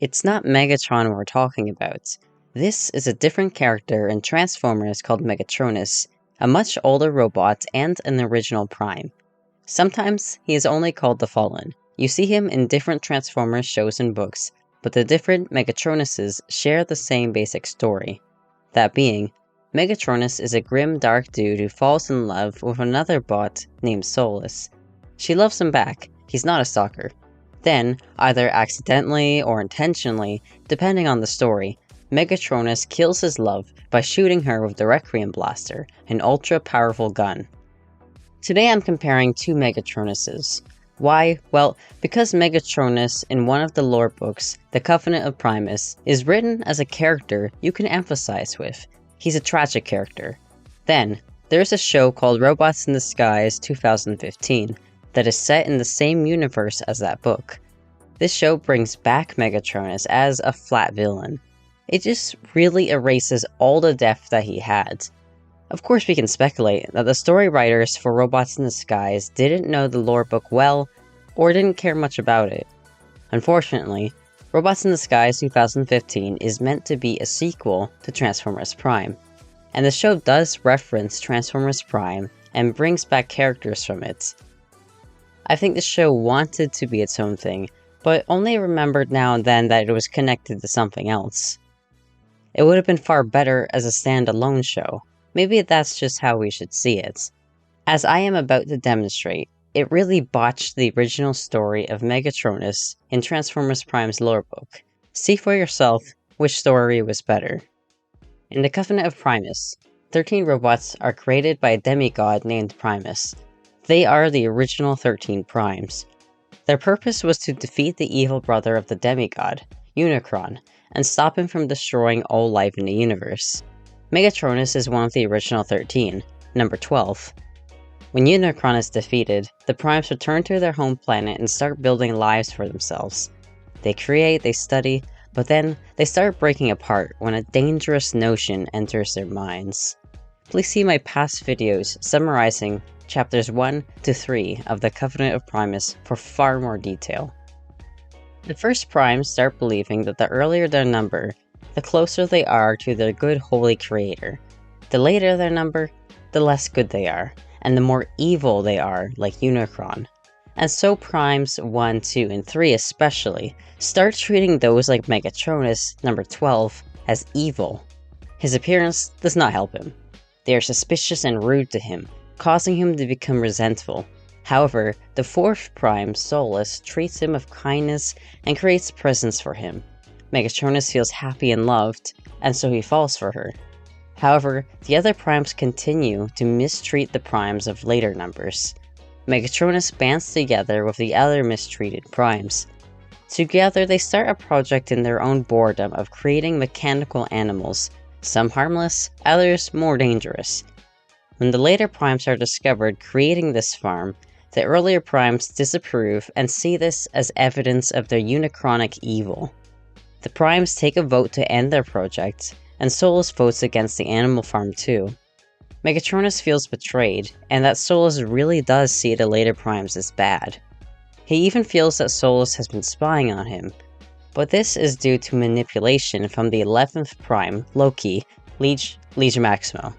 It's not Megatron we're talking about. This is a different character in Transformers called Megatronus, a much older robot and an original Prime. Sometimes he is only called the Fallen. You see him in different Transformers shows and books, but the different Megatronuses share the same basic story. That being, Megatronus is a grim dark dude who falls in love with another bot named Solus. She loves him back, he's not a stalker. Then, either accidentally or intentionally, depending on the story, Megatronus kills his love by shooting her with the Requiem Blaster, an ultra-powerful gun. Today I'm comparing two Megatronuses. Why? Well, because Megatronus in one of the lore books, the Covenant of Primus, is written as a character you can empathize with. He's a tragic character. Then, there's a show called Robots in Disguise 2015 that is set in the same universe as that book. This show brings back Megatronus as a flat villain. It just really erases all the depth that he had. Of course we can speculate that the story writers for Robots in Disguise didn't know the lore book well, or didn't care much about it. Unfortunately, Robots in Disguise 2015 is meant to be a sequel to Transformers Prime, and the show does reference Transformers Prime and brings back characters from it. I think the show wanted to be its own thing, but only remembered now and then that it was connected to something else. It would have been far better as a standalone show. Maybe that's just how we should see it. As I am about to demonstrate, it really botched the original story of Megatronus in Transformers Prime's lore book. See for yourself which story was better. In the Covenant of Primus, 13 robots are created by a demigod named Primus. They are the original 13 Primes. Their purpose was to defeat the evil brother of the demigod, Unicron, and stop him from destroying all life in the universe. Megatronus is one of the original 13, number 12. When Unicron is defeated, the Primes return to their home planet and start building lives for themselves. They create, they study, but then they start breaking apart when a dangerous notion enters their minds. Please see my past videos summarizing chapters 1 to 3 of the Covenant of Primus for far more detail. The first Primes start believing that the earlier their number, the closer they are to their good holy creator. The later their number, the less good they are, and the more evil they are, like Unicron. And so Primes 1, 2, and 3 especially start treating those like Megatronus, number 12, as evil. His appearance does not help him. They are suspicious and rude to him, causing him to become resentful. However, the fourth Prime, Solus, treats him with kindness and creates presents for him. Megatronus feels happy and loved, and so he falls for her. However, the other Primes continue to mistreat the Primes of later numbers. Megatronus bands together with the other mistreated Primes. Together they start a project in their own boredom of creating mechanical animals, some harmless, others more dangerous. When the later Primes are discovered creating this farm, the earlier Primes disapprove and see this as evidence of their unicronic evil. The Primes take a vote to end their project, and Solus votes against the animal farm too. Megatronus feels betrayed, and that Solus really does see the later Primes as bad. He even feels that Solus has been spying on him, but this is due to manipulation from the 11th Prime, Loki, Liege Maximo.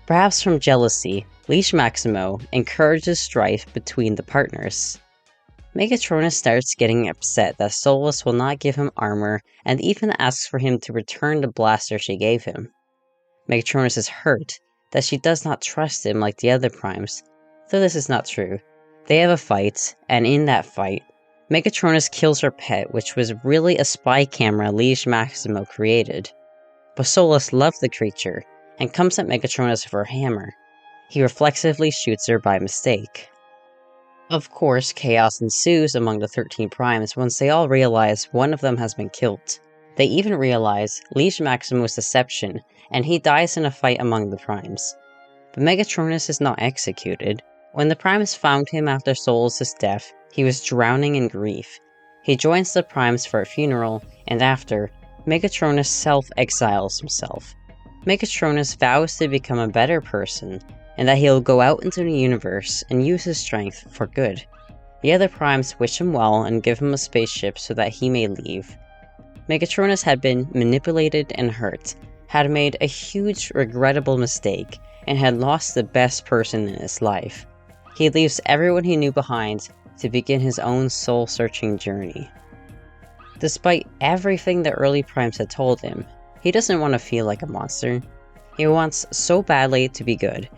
Perhaps from jealousy, Liege Maximo encourages strife between the partners. Megatronus starts getting upset that Solus will not give him armor and even asks for him to return the blaster she gave him. Megatronus is hurt that she does not trust him like the other Primes, though this is not true. They have a fight, and in that fight, Megatronus kills her pet, which was really a spy camera Liege Maximo created. But Solus loved the creature, and comes at Megatronus with her hammer. He reflexively shoots her by mistake. Of course, chaos ensues among the 13 Primes once they all realize one of them has been killed. They even realize Liege Maximo's deception, and he dies in a fight among the Primes. But Megatronus is not executed. When the Primes found him after Solus' death, he was drowning in grief. He joins the Primes for a funeral, and after, Megatronus self-exiles himself. Megatronus vows to become a better person, and that he'll go out into the universe and use his strength for good. The other Primes wish him well and give him a spaceship so that he may leave. Megatronus had been manipulated and hurt, had made a huge regrettable mistake, and had lost the best person in his life. He leaves everyone he knew behind to begin his own soul-searching journey. Despite everything the early primes had told him, he doesn't want to feel like a monster. He wants so badly to be good.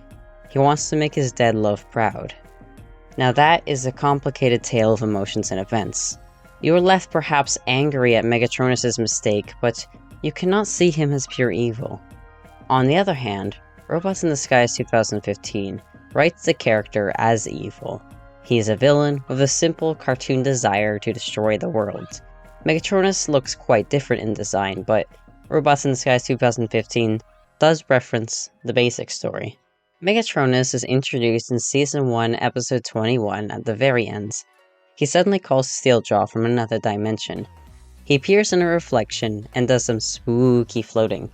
He wants to make his dead love proud. Now that is a complicated tale of emotions and events. You are left perhaps angry at Megatronus' mistake, but you cannot see him as pure evil. On the other hand, Robots in Disguise 2015 writes the character as evil. He is a villain with a simple cartoon desire to destroy the world. Megatronus looks quite different in design, but Robots in Disguise 2015 does reference the basic story. Megatronus is introduced in Season 1, Episode 21 at the very end. He suddenly calls Steeljaw from another dimension. He appears in a reflection and does some spooky floating.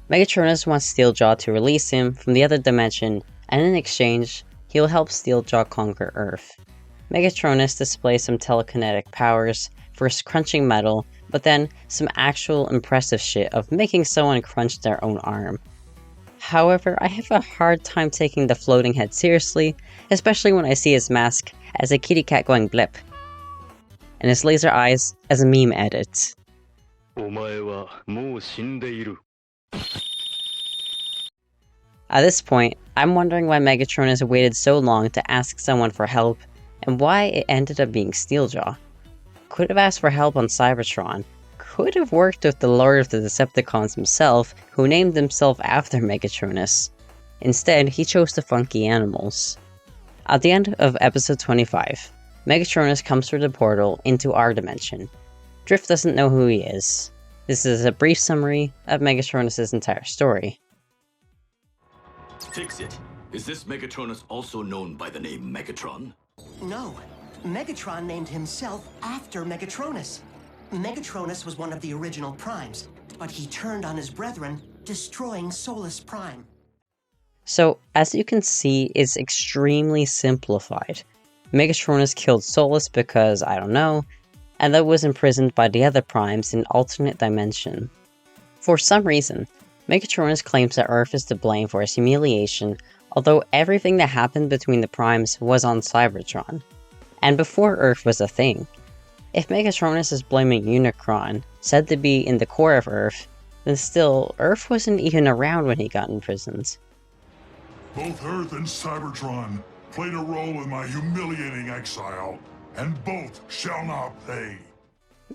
Megatronus wants Steeljaw to release him from the other dimension, and in exchange, he'll help Steeljaw conquer Earth. Megatronus displays some telekinetic powers, first crunching metal, but then some actual impressive shit of making someone crunch their own arm. However, I have a hard time taking the floating head seriously, especially when I see his mask as a kitty cat going blip, and his laser eyes as a meme edit. At this point, I'm wondering why Megatronus waited so long to ask someone for help, and why it ended up being Steeljaw. Could have asked for help on Cybertron, could have worked with the Lord of the Decepticons himself, who named himself after Megatronus. Instead, he chose the funky animals. At the end of episode 25, Megatronus comes through the portal into our dimension. Drift doesn't know who he is. This is a brief summary of Megatronus' entire story. Fix it. Is this Megatronus also known by the name Megatron? No. Megatron named himself after Megatronus. Megatronus was one of the original primes, but he turned on his brethren, destroying Solus Prime. So, as you can see, it's extremely simplified. Megatronus killed Solus because, I don't know, and then was imprisoned by the other primes in an alternate dimension. For some reason, Megatronus claims that Earth is to blame for his humiliation, although everything that happened between the primes was on Cybertron, and before Earth was a thing. If Megatronus is blaming Unicron, said to be in the core of Earth, then still, Earth wasn't even around when he got imprisoned. Both Earth and Cybertron played a role in my humiliating exile, and both shall not pay.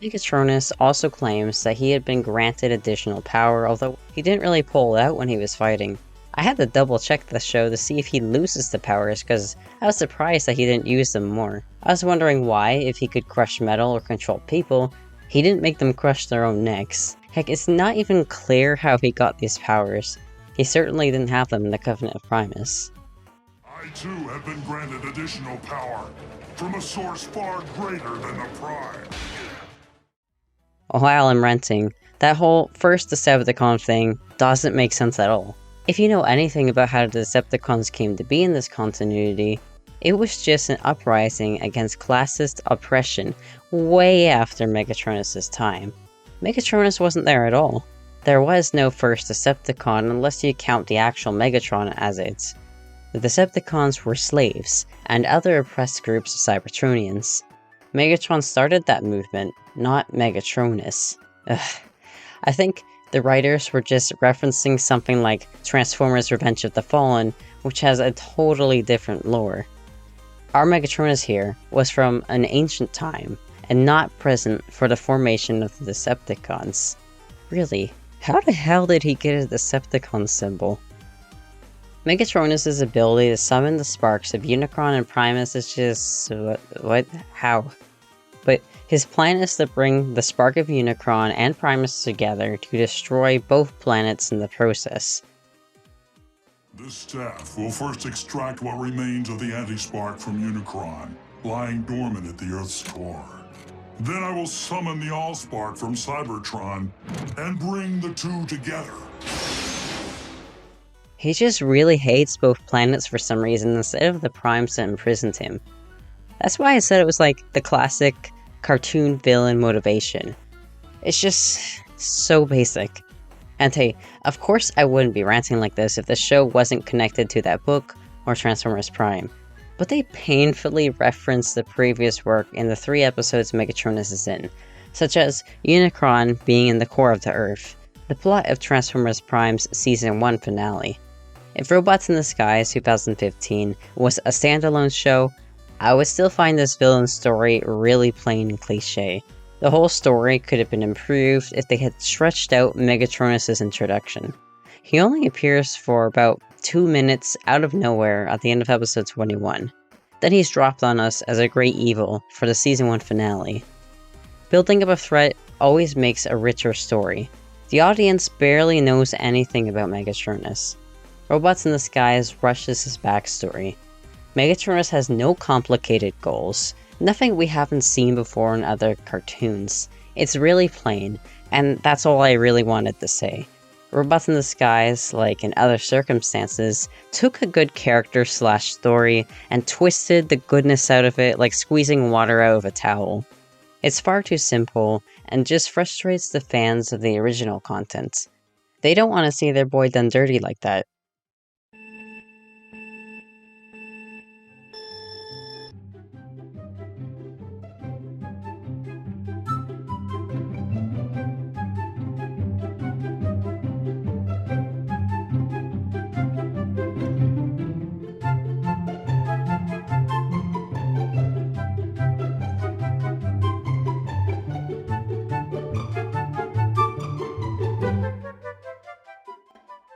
Megatronus also claims that he had been granted additional power, although he didn't really pull it out when he was fighting. I had to double check the show to see if he loses the powers, because I was surprised that he didn't use them more. I was wondering why, if he could crush metal or control people, he didn't make them crush their own necks. Heck, it's not even clear how he got these powers. He certainly didn't have them in the Covenant of Primus. I too have been granted additional power from a source far greater than the Prime. While I'm ranting, that whole first Decepticon thing doesn't make sense at all. If you know anything about how the Decepticons came to be in this continuity, it was just an uprising against classist oppression way after Megatronus' time. Megatronus wasn't there at all. There was no first Decepticon unless you count the actual Megatron as it. The Decepticons were slaves, and other oppressed groups of Cybertronians. Megatron started that movement, not Megatronus. I think the writers were just referencing something like Transformers Revenge of the Fallen, which has a totally different lore. Our Megatronus here was from an ancient time, and not present for the formation of the Decepticons. Really, how the hell did he get a Decepticon symbol? Megatronus' ability to summon the sparks of Unicron and Primus is just... what? How? But his plan is to bring the spark of Unicron and Primus together to destroy both planets in the process. This staff will first extract what remains of the anti-spark from Unicron, lying dormant at the Earth's core. Then I will summon the Allspark from Cybertron and bring the two together. He just really hates both planets for some reason instead of the primes that imprisoned him. That's why I said it was like the classic cartoon villain motivation. It's just so basic. And hey, of course I wouldn't be ranting like this if the show wasn't connected to that book or Transformers Prime, but they painfully reference the previous work in the 3 episodes Megatronus is in, such as Unicron being in the core of the Earth, the plot of Transformers Prime's Season 1 finale. If Robots in Disguise 2015 was a standalone show, I would still find this villain story really plain and cliché. The whole story could have been improved if they had stretched out Megatronus' introduction. He only appears for about 2 minutes out of nowhere at the end of episode 21. Then he's dropped on us as a great evil for the Season 1 finale. Building up a threat always makes a richer story. The audience barely knows anything about Megatronus. Robots in Disguise rushes his backstory. Megatronus has no complicated goals, nothing we haven't seen before in other cartoons. It's really plain, and that's all I really wanted to say. Robots in Disguise, like in other circumstances, took a good character / story and twisted the goodness out of it like squeezing water out of a towel. It's far too simple, and just frustrates the fans of the original content. They don't want to see their boy done dirty like that.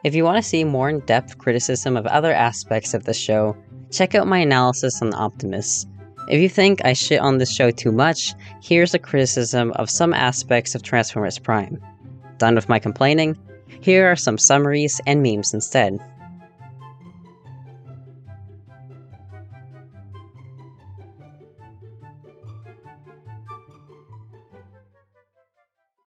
If you want to see more in-depth criticism of other aspects of the show, check out my analysis on Optimus. If you think I shit on this show too much, here's a criticism of some aspects of Transformers Prime. Done with my complaining? Here are some summaries and memes instead.